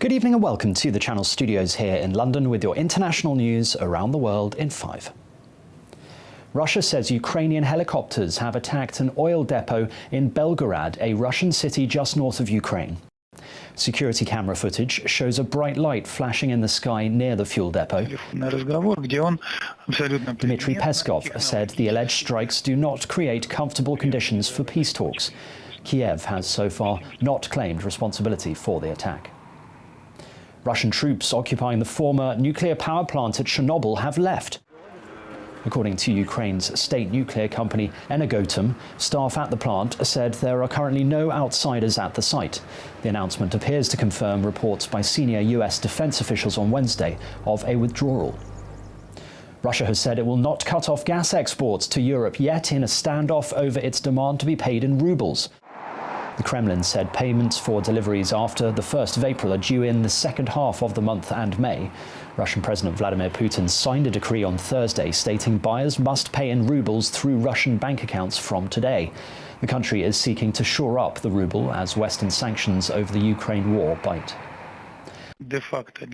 Good evening and welcome to the Channel Studios here in London with your international news around the world in 5. Russia says Ukrainian helicopters have attacked an oil depot in Belgorod, a Russian city just north of Ukraine. Security camera footage shows a bright light flashing in the sky near the fuel depot. Dmitry Peskov said the alleged strikes do not create comfortable conditions for peace talks. Kiev has so far not claimed responsibility for the attack. Russian troops occupying the former nuclear power plant at Chernobyl have left. According to Ukraine's state nuclear company Energoatom, staff at the plant said there are currently no outsiders at the site. The announcement appears to confirm reports by senior US defense officials on Wednesday of a withdrawal. Russia has said it will not cut off gas exports to Europe yet in a standoff over its demand to be paid in rubles. The Kremlin said payments for deliveries after the 1st of April are due in the second half of the month and May. Russian President Vladimir Putin signed a decree on Thursday stating buyers must pay in rubles through Russian bank accounts from today. The country is seeking to shore up the ruble as Western sanctions over the Ukraine war bite. De facto,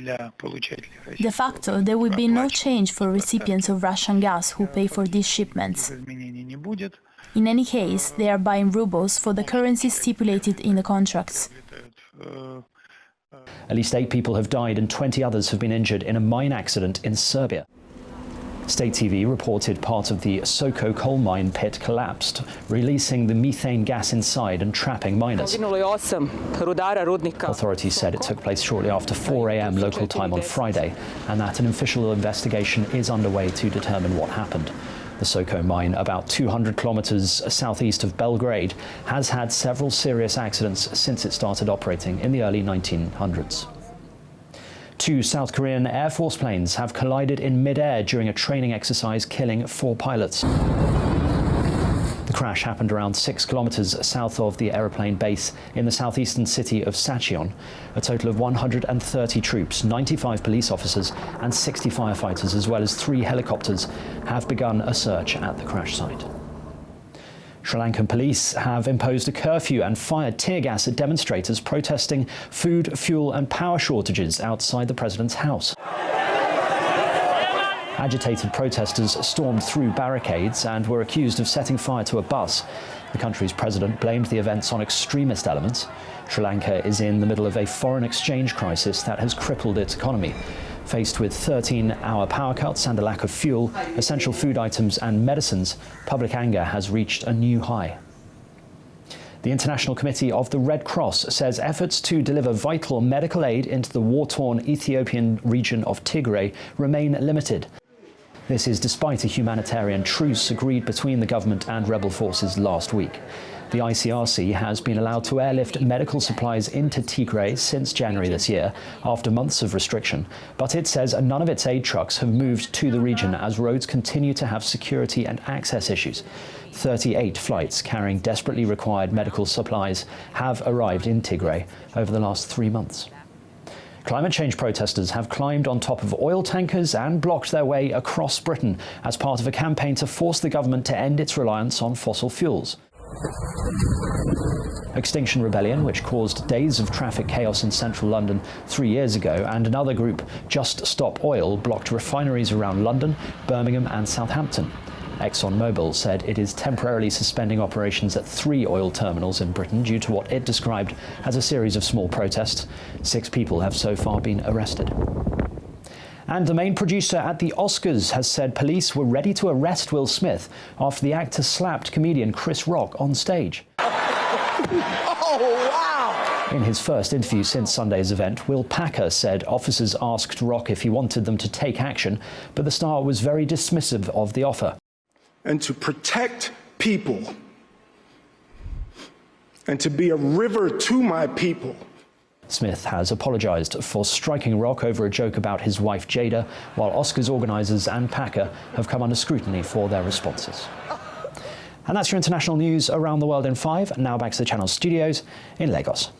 there will be no change for recipients of Russian gas who pay for these shipments. In any case, they are buying rubles for the currency stipulated in the contracts. At least 8 people have died and 20 others have been injured in a mine accident in Serbia. State TV reported part of the Soko coal mine pit collapsed, releasing the methane gas inside and trapping miners. Authorities said it took place shortly after 4 a.m. local time on Friday, and that an official investigation is underway to determine what happened. The Soko mine, about 200 kilometers southeast of Belgrade, has had several serious accidents since it started operating in the early 1900s. 2 South Korean Air Force planes have collided in mid-air during a training exercise, killing 4 pilots. The crash happened around 6 kilometers south of the aeroplane base in the southeastern city of Sacheon. A total of 130 troops, 95 police officers and 60 firefighters, as well as 3 helicopters, have begun a search at the crash site. Sri Lankan police have imposed a curfew and fired tear gas at demonstrators protesting food, fuel and power shortages outside the president's house. Agitated protesters stormed through barricades and were accused of setting fire to a bus. The country's president blamed the events on extremist elements. Sri Lanka is in the middle of a foreign exchange crisis that has crippled its economy. Faced with 13-hour power cuts and a lack of fuel, essential food items and medicines, public anger has reached a new high. The International Committee of the Red Cross says efforts to deliver vital medical aid into the war-torn Ethiopian region of Tigray remain limited. This is despite a humanitarian truce agreed between the government and rebel forces last week. The ICRC has been allowed to airlift medical supplies into Tigray since January this year, after months of restriction, but it says none of its aid trucks have moved to the region as roads continue to have security and access issues. 38 flights carrying desperately required medical supplies have arrived in Tigray over the last 3 months. Climate change protesters have climbed on top of oil tankers and blocked their way across Britain as part of a campaign to force the government to end its reliance on fossil fuels. Extinction Rebellion, which caused days of traffic chaos in central London 3 years ago, and another group, Just Stop Oil, blocked refineries around London, Birmingham and Southampton. ExxonMobil said it is temporarily suspending operations at 3 oil terminals in Britain due to what it described as a series of small protests. 6 people have so far been arrested. And the main producer at the Oscars has said police were ready to arrest Will Smith after the actor slapped comedian Chris Rock on stage. Oh, wow! In his first interview since Sunday's event, Will Packer said officers asked Rock if he wanted them to take action, but the star was very dismissive of the offer. And to protect people, and to be a river to my people. Smith has apologized for striking Rock over a joke about his wife Jada, while Oscars organizers and Packer have come under scrutiny for their responses. And that's your international news around the world in 5. Now back to the Channel Studios in Lagos.